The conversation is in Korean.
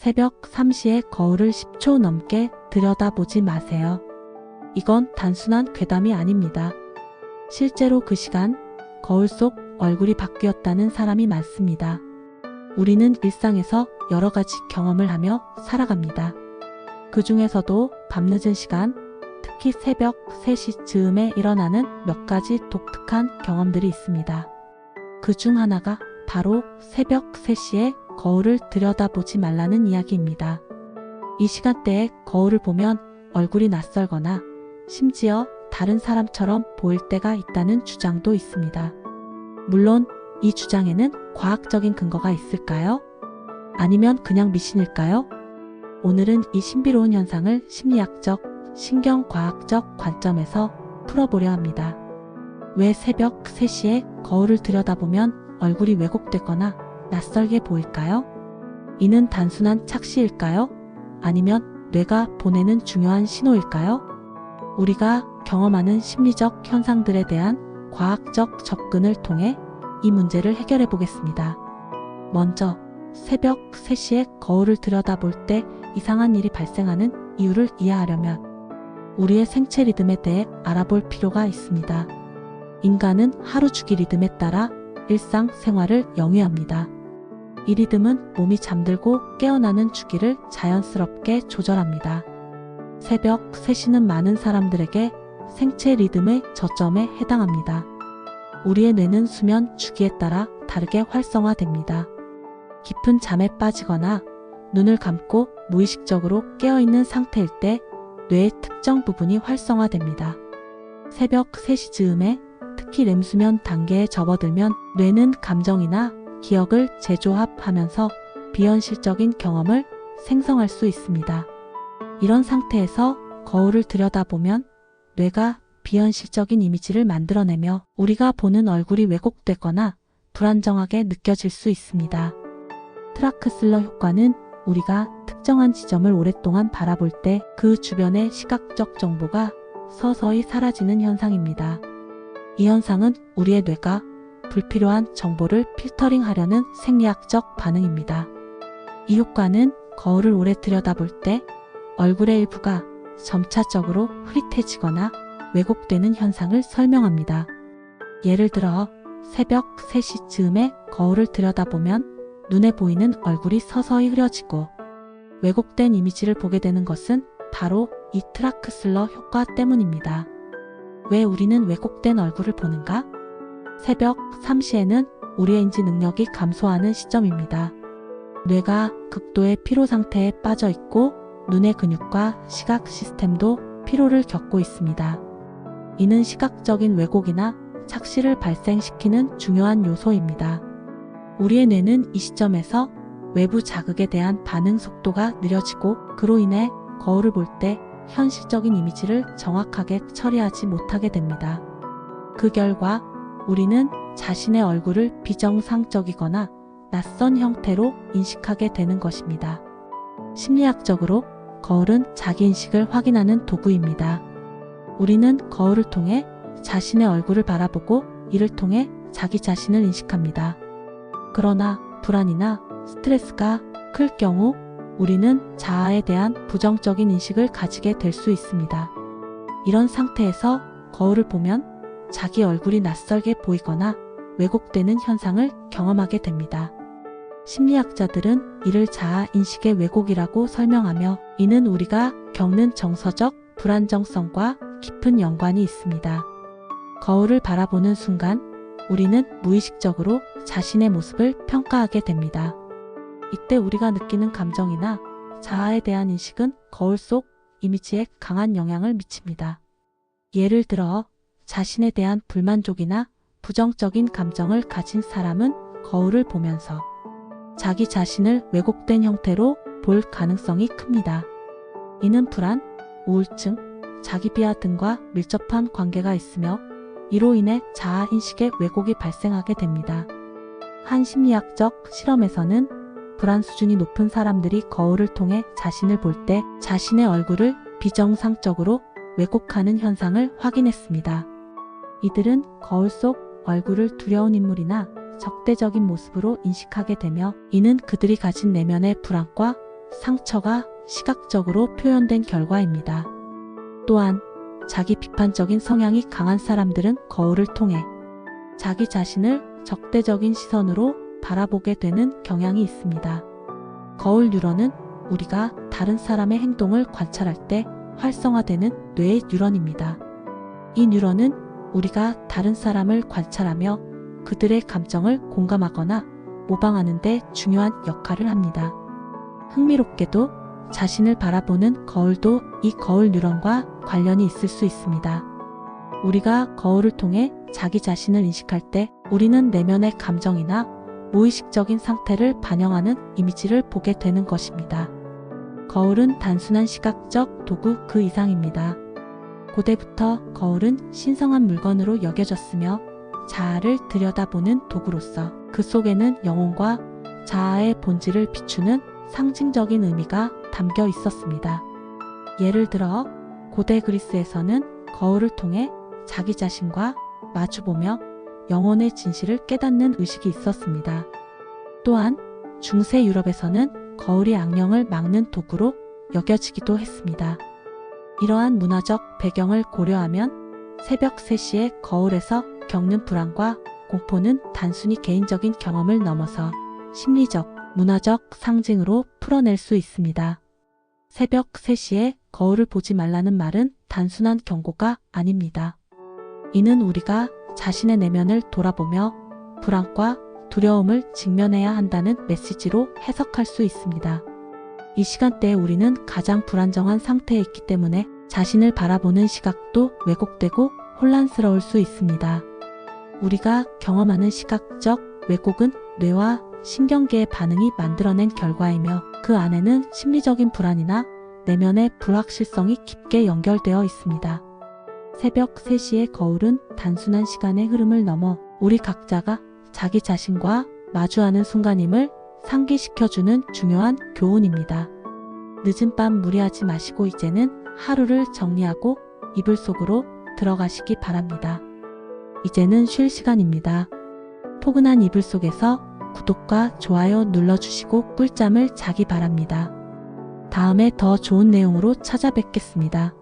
새벽 3시에 거울을 10초 넘게 들여다보지 마세요. 이건 단순한 괴담이 아닙니다. 실제로 그 시간, 거울 속 얼굴이 바뀌었다는 사람이 많습니다. 우리는 일상에서 여러 가지 경험을 하며 살아갑니다. 그 중에서도 밤늦은 시간, 특히 새벽 3시 즈음에 일어나는 몇 가지 독특한 경험들이 있습니다. 그 중 하나가 바로 새벽 3시에 거울을 들여다보지 말라는 이야기입니다. 이 시간대에 거울을 보면 얼굴이 낯설거나 심지어 다른 사람처럼 보일 때가 있다는 주장도 있습니다. 물론 이 주장에는 과학적인 근거가 있을까요? 아니면 그냥 미신일까요? 오늘은 이 신비로운 현상을 심리학적, 신경과학적 관점에서 풀어보려 합니다. 왜 새벽 3시에 거울을 들여다보면 얼굴이 왜곡되거나 낯설게 보일까요? 이는 단순한 착시일까요? 아니면 뇌가 보내는 중요한 신호일까요? 우리가 경험하는 심리적 현상들에 대한 과학적 접근을 통해 이 문제를 해결해 보겠습니다. 먼저 새벽 3시에 거울을 들여다볼 때 이상한 일이 발생하는 이유를 이해하려면 우리의 생체 리듬에 대해 알아볼 필요가 있습니다. 인간은 하루 주기 리듬에 따라 일상생활을 영위합니다. 이 리듬은 몸이 잠들고 깨어나는 주기를 자연스럽게 조절합니다. 새벽 3시는 많은 사람들에게 생체 리듬의 저점에 해당합니다. 우리의 뇌는 수면 주기에 따라 다르게 활성화됩니다. 깊은 잠에 빠지거나 눈을 감고 무의식적으로 깨어있는 상태일 때 뇌의 특정 부분이 활성화됩니다. 새벽 3시 즈음에 특히 렘수면 단계에 접어들면 뇌는 감정이나 기억을 재조합하면서 비현실적인 경험을 생성할 수 있습니다. 이런 상태에서 거울을 들여다보면 뇌가 비현실적인 이미지를 만들어내며 우리가 보는 얼굴이 왜곡되거나 불안정하게 느껴질 수 있습니다. 트라크슬러 효과는 우리가 특정한 지점을 오랫동안 바라볼 때 그 주변의 시각적 정보가 서서히 사라지는 현상입니다. 이 현상은 우리의 뇌가 불필요한 정보를 필터링하려는 생리학적 반응입니다. 이 효과는 거울을 오래 들여다볼 때 얼굴의 일부가 점차적으로 흐릿해지거나 왜곡되는 현상을 설명합니다. 예를 들어 새벽 3시 즈음에 거울을 들여다보면 눈에 보이는 얼굴이 서서히 흐려지고 왜곡된 이미지를 보게 되는 것은 바로 이 트라크슬러 효과 때문입니다. 왜 우리는 왜곡된 얼굴을 보는가? 새벽 3시에는 우리의 인지 능력이 감소하는 시점입니다. 뇌가 극도의 피로 상태에 빠져 있고 눈의 근육과 시각 시스템도 피로를 겪고 있습니다. 이는 시각적인 왜곡이나 착시를 발생시키는 중요한 요소입니다. 우리의 뇌는 이 시점에서 외부 자극에 대한 반응 속도가 느려지고 그로 인해 거울을 볼 때 현실적인 이미지를 정확하게 처리하지 못하게 됩니다. 그 결과 우리는 자신의 얼굴을 비정상적이거나 낯선 형태로 인식하게 되는 것입니다. 심리학적으로 거울은 자기인식을 확인하는 도구입니다. 우리는 거울을 통해 자신의 얼굴을 바라보고 이를 통해 자기 자신을 인식합니다. 그러나 불안이나 스트레스가 클 경우 우리는 자아에 대한 부정적인 인식을 가지게 될 수 있습니다. 이런 상태에서 거울을 보면 자기 얼굴이 낯설게 보이거나 왜곡되는 현상을 경험하게 됩니다. 심리학자들은 이를 자아 인식의 왜곡이라고 설명하며 이는 우리가 겪는 정서적 불안정성과 깊은 연관이 있습니다. 거울을 바라보는 순간 우리는 무의식적으로 자신의 모습을 평가하게 됩니다. 이때 우리가 느끼는 감정이나 자아에 대한 인식은 거울 속 이미지에 강한 영향을 미칩니다. 예를 들어 자신에 대한 불만족이나 부정적인 감정을 가진 사람은 거울을 보면서 자기 자신을 왜곡된 형태로 볼 가능성이 큽니다. 이는 불안, 우울증, 자기 비하 등과 밀접한 관계가 있으며 이로 인해 자아 인식의 왜곡이 발생하게 됩니다. 한 심리학적 실험에서는 불안 수준이 높은 사람들이 거울을 통해 자신을 볼 때 자신의 얼굴을 비정상적으로 왜곡하는 현상을 확인했습니다. 이들은 거울 속 얼굴을 두려운 인물이나 적대적인 모습으로 인식하게 되며 이는 그들이 가진 내면의 불안과 상처가 시각적으로 표현된 결과입니다. 또한 자기 비판적인 성향이 강한 사람들은 거울을 통해 자기 자신을 적대적인 시선으로 바라보게 되는 경향이 있습니다. 거울 뉴런은 우리가 다른 사람의 행동을 관찰할 때 활성화되는 뇌의 뉴런입니다. 이 뉴런은 우리가 다른 사람을 관찰하며 그들의 감정을 공감하거나 모방하는 데 중요한 역할을 합니다. 흥미롭게도 자신을 바라보는 거울도 이 거울 뉴런과 관련이 있을 수 있습니다. 우리가 거울을 통해 자기 자신을 인식할 때 우리는 내면의 감정이나 무의식적인 상태를 반영하는 이미지를 보게 되는 것입니다. 거울은 단순한 시각적 도구 그 이상입니다. 고대부터 거울은 신성한 물건으로 여겨졌으며 자아를 들여다보는 도구로서 그 속에는 영혼과 자아의 본질을 비추는 상징적인 의미가 담겨 있었습니다. 예를 들어 고대 그리스에서는 거울을 통해 자기 자신과 마주보며 영혼의 진실을 깨닫는 의식이 있었습니다. 또한 중세 유럽에서는 거울이 악령을 막는 도구로 여겨지기도 했습니다. 이러한 문화적 배경을 고려하면 새벽 3시에 거울에서 겪는 불안과 공포는 단순히 개인적인 경험을 넘어서 심리적, 문화적 상징으로 풀어낼 수 있습니다. 새벽 3시에 거울을 보지 말라는 말은 단순한 경고가 아닙니다. 이는 우리가 자신의 내면을 돌아보며 불안과 두려움을 직면해야 한다는 메시지로 해석할 수 있습니다. 이 시간대에 우리는 가장 불안정한 상태에 있기 때문에 자신을 바라보는 시각도 왜곡되고 혼란스러울 수 있습니다. 우리가 경험하는 시각적 왜곡은 뇌와 신경계의 반응이 만들어낸 결과이며 그 안에는 심리적인 불안이나 내면의 불확실성이 깊게 연결되어 있습니다. 새벽 3시의 거울은 단순한 시간의 흐름을 넘어 우리 각자가 자기 자신과 마주하는 순간임을 상기시켜주는 중요한 교훈입니다. 늦은 밤 무리하지 마시고 이제는 하루를 정리하고 이불 속으로 들어가시기 바랍니다. 이제는 쉴 시간입니다. 포근한 이불 속에서 구독과 좋아요 눌러주시고 꿀잠을 자기 바랍니다. 다음에 더 좋은 내용으로 찾아뵙겠습니다.